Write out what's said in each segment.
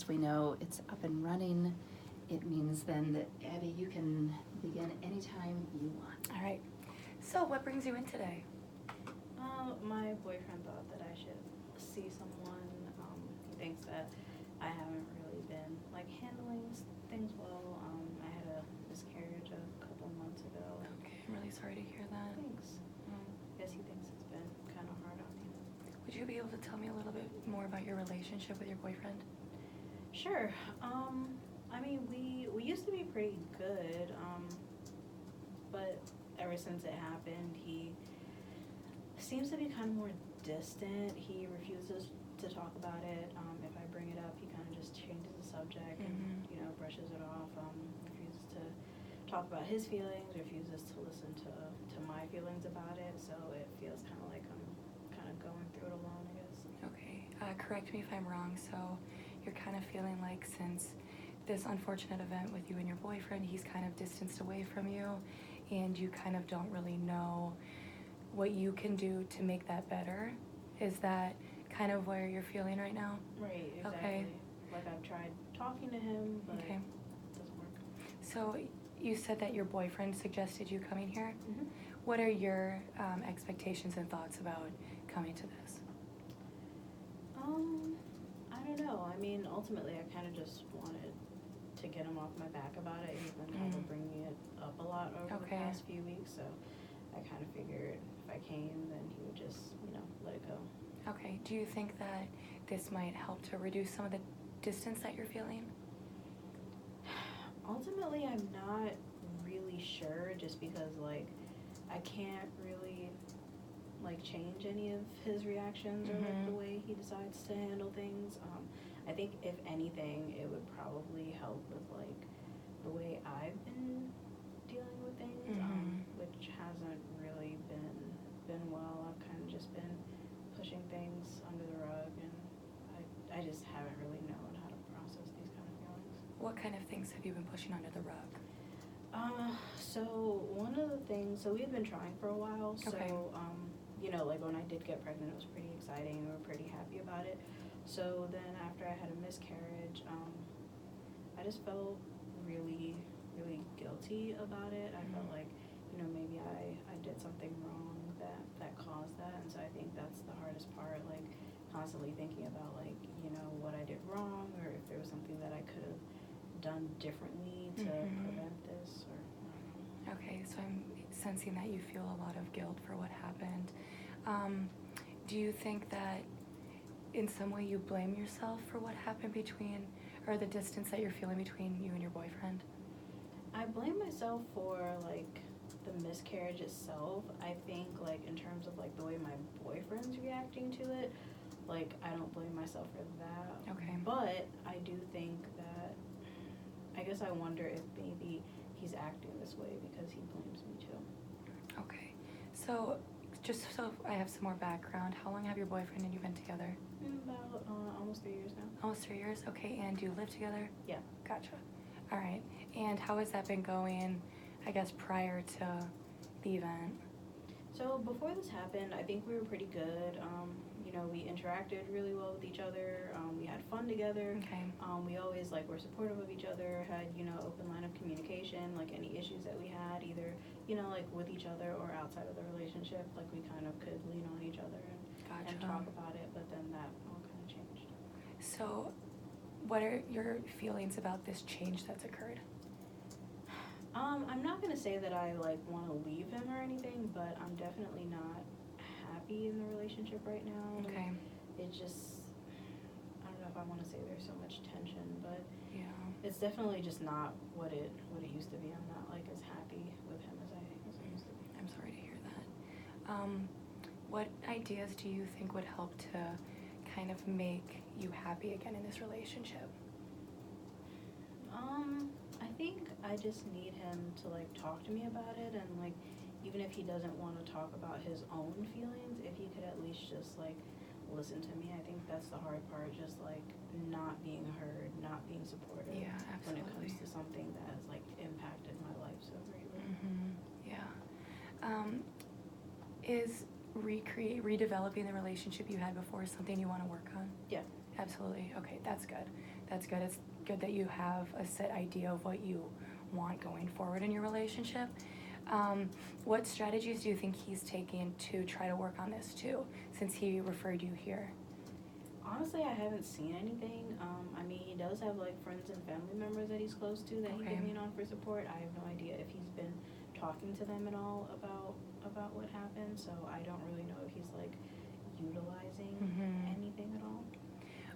once we know it's up and running, it means then that, Abby, you can begin anytime you want. All right. So what brings you in today? My boyfriend thought that I should see someone. He thinks that I haven't really been like handling things well. I had a miscarriage a couple months ago. Okay, I'm really sorry to hear that. Thanks. I guess he thinks it's been kind of hard on me. Would you be able to tell me a little bit more about your relationship with your boyfriend? Sure. I mean, we used to be pretty good, but ever since it happened, he seems to be kind of more distant. He refuses to talk about it. If I bring it up, he kind of just changes the subject and, brushes it off. Refuses to talk about his feelings, refuses to listen to my feelings about it. So it feels kind of like I'm kind of going through it alone, I guess. Okay. Correct me if I'm wrong. So you're kind of feeling like since this unfortunate event with you and your boyfriend, he's kind of distanced away from you, and you kind of don't really know what you can do to make that better. Is that kind of where you're feeling right now? Right, exactly. Okay. Like I've tried talking to him, but Okay. it doesn't work. So you said that your boyfriend suggested you coming here. Mm-hmm. What are your expectations and thoughts about coming to this? I don't know. I mean, ultimately, I kind of just wanted to get him off my back about it. He's been kind of bringing it up a lot over the past few weeks, so I kind of figured if I came, then he would just, let it go. Okay. Do you think that this might help to reduce some of the distance that you're feeling? Ultimately, I'm not really sure, just because, I can't really, change any of his reactions or, the way he decides to handle things. I think, if anything, it would probably help with, the way I've been dealing with things, which hasn't really been well. I've kind of just been pushing things under the rug, and I just haven't really known how to process these kind of feelings. What kind of things have you been pushing under the rug? So one of the things, so we've been trying for a while, so, Okay. When I did get pregnant, it was pretty exciting, we were pretty happy about it. So then after I had a miscarriage, I just felt really, really guilty about it. I felt like, maybe I did something wrong that caused that, and so I think that's the hardest part, constantly thinking about, what I did wrong, or if there was something that I could have done differently to prevent this, or I don't know. Okay, so I'm sensing that you feel a lot of guilt for what happened. Do you think that in some way you blame yourself for what happened or the distance that you're feeling between you and your boyfriend? I blame myself for, the miscarriage itself. I think, in terms of, the way my boyfriend's reacting to it, I don't blame myself for that. Okay. But I do think that, I guess I wonder if maybe he's acting this way because he blames me too. Okay. So, just so I have some more background, how long have your boyfriend and you been together? About almost 3 years now. Almost 3 years? Okay, and do you live together? Yeah. Gotcha. All right. And how has that been going, I guess, prior to the event? So before this happened, I think we were pretty good. We interacted really well with each other. We had fun together. Okay. We always were supportive of each other, had, open line of communication, any issues that we had, either, with each other or outside of the relationship, we kind of could lean on each other and talk about it, but then that all kind of changed. So what are your feelings about this change that's occurred? I'm not going to say that I, want to leave him or anything, but I'm definitely not happy in the relationship right now. Okay. It just, I don't know if I want to say there's so much tension, but Yeah. it's definitely just not what it used to be. I'm not, as happy with him as I used to be. I'm sorry to hear that. What ideas do you think would help to kind of make you happy again in this relationship? I think I just need him to talk to me about it, and even if he doesn't want to talk about his own feelings, if he could at least just listen to me. I think that's the hard part, just not being heard, not being supportive. Yeah, when absolutely. it comes to something that has impacted my life so greatly. Yeah. Is redeveloping the relationship you had before something you want to work on? Yeah, Absolutely. Okay, that's good. That's good. It's good that you have a set idea of what you want going forward in your relationship. What strategies do you think he's taking to try to work on this too, since he referred you here? Honestly, I haven't seen anything. I mean, he does have like friends and family members that he's close to that he Okay. can lean on for support. I have no idea if he's been talking to them at all about what happened, so I don't really know if he's like utilizing anything at all.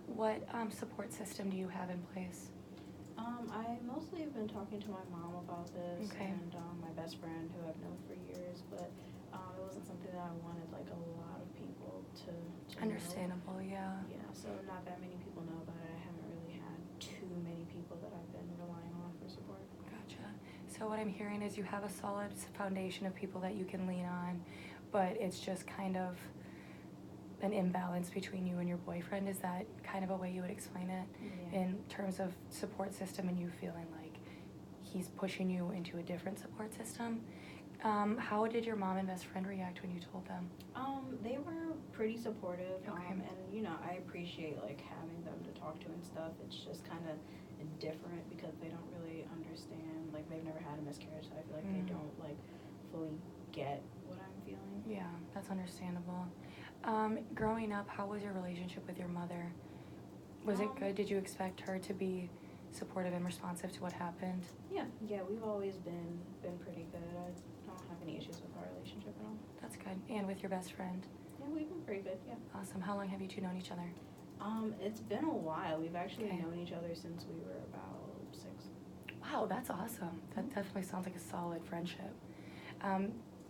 What support system do you have in place? I mostly have been talking to my mom about this Okay. and my best friend who I've known for years, but it wasn't something that I wanted like a lot of people to know. Understandable, yeah. Yeah, so not that many people know about it. I haven't really had too many people that I've been relying on for support. Gotcha. So what I'm hearing is you have a solid foundation of people that you can lean on, but it's just kind of an imbalance between you and your boyfriend. Is that kind of a way you would explain it? Yeah. In terms of support system and you feeling like he's pushing you into a different support system? How did your mom and best friend react when you told them? They were pretty supportive. Okay. And you know, I appreciate like having them to talk to and stuff. It's just kind of different because they don't really understand. Like they've never had a miscarriage, so I feel like they don't like fully get what I'm feeling. Yeah, that's understandable. Growing up, how was your relationship with your mother? Was it good? Did you expect her to be supportive and responsive to what happened? Yeah, we've always been pretty good. I don't have any issues with our relationship at all. That's good. And with your best friend? Yeah, we've been pretty good, yeah. Awesome. How long have you two known each other? It's been a while. We've actually Okay. known each other since we were about 6. Wow, that's awesome. That definitely sounds like a solid friendship.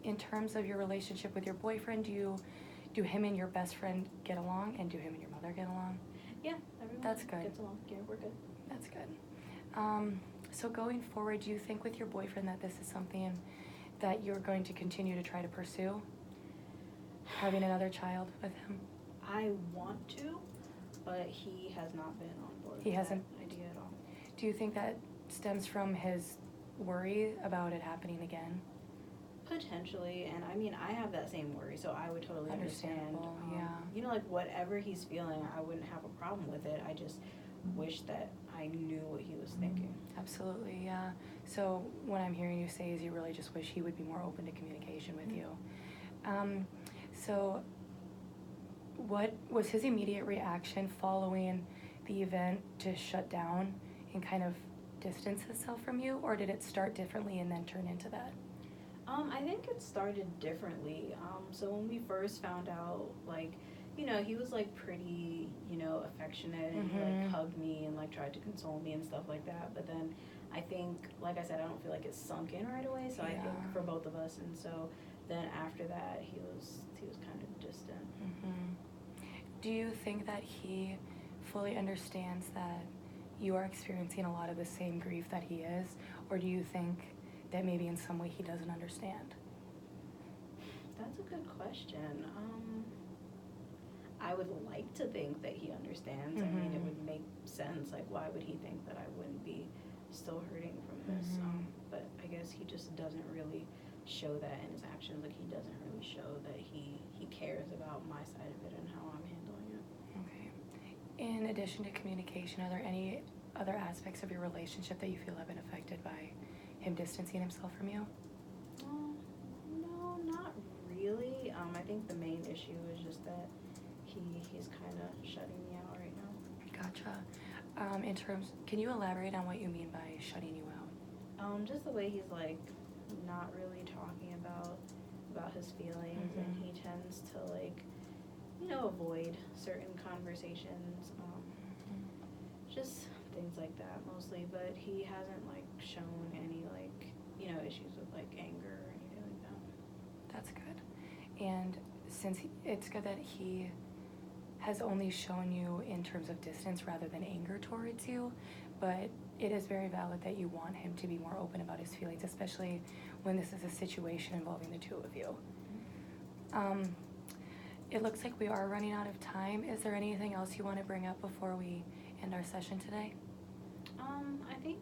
In terms of your relationship with your boyfriend, do him and your best friend get along, and do him and your mother get along? Yeah, everyone That's good. gets along. Yeah, we're good. That's good. So going forward, do you think with your boyfriend that this is something that you're going to continue to try to pursue? Having another child with him? I want to, but he has not been on board He with hasn't? that idea at all. Do you think that stems from his worry about it happening again? Potentially, and I mean, I have that same worry, so I would totally understand. Understandable, yeah. You know, like whatever he's feeling, I wouldn't have a problem with it. I just wish that I knew what he was thinking. Absolutely, yeah. So what I'm hearing you say is you really just wish he would be more open to communication with you. So what was his immediate reaction following the event to shut down and kind of distance himself from you, or did it start differently and then turn into that? I think it started differently. So when we first found out, like, you know, he was like pretty, you know, affectionate and he like hugged me and like tried to console me and stuff like that. But then I think, like I said, I don't feel like it sunk in right away. So I think for both of us, and so then after that, he was kind of distant. Do you think that he fully understands that you are experiencing a lot of the same grief that he is, or do you think that maybe in some way he doesn't understand? That's a good question. I would like to think that he understands. I mean, it would make sense. Like, why would he think that I wouldn't be still hurting from this? But I guess he just doesn't really show that in his actions. Like, he doesn't really show that he cares about my side of it and how I'm handling it. Okay. In addition to communication, are there any other aspects of your relationship that you feel have been affected by him distancing himself from you? No, not really. I think the main issue is just that he's kind of shutting me out right now. Gotcha. Can you elaborate on what you mean by shutting you out? Just the way he's like not really talking about his feelings, and he tends to like, you know, avoid certain conversations. Just things like that mostly, but he hasn't like shown any like, you know, issues with like anger or anything like that. That's good. And since it's good that he has only shown you in terms of distance rather than anger towards you, but it is very valid that you want him to be more open about his feelings, especially when this is a situation involving the two of you. It looks like we are running out of time. Is there anything else you want to bring up before we end our session today? I think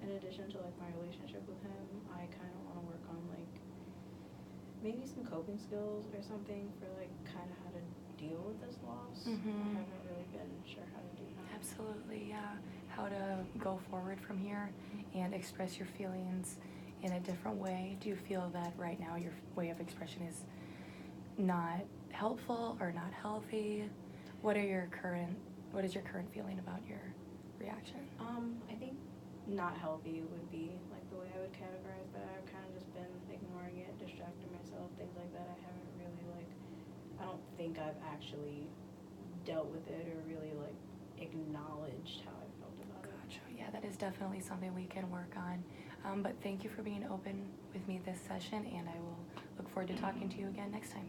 in addition to like my relationship with him, I kind of want to work on like maybe some coping skills or something for like kind of how to deal with this loss. Mhm. I haven't really been sure how to do that. Absolutely, yeah. How to go forward from here and express your feelings in a different way. Do you feel that right now your way of expression is not helpful or not healthy? What is your current feeling about your reaction? I think not healthy would be like the way I would categorize that. I've kind of just been ignoring it, distracting myself, things like that. I haven't really I don't think I've actually dealt with it or really acknowledged how I felt about it. Gotcha. Yeah, that is definitely something we can work on. But thank you for being open with me this session, and I will look forward to talking to you again next time.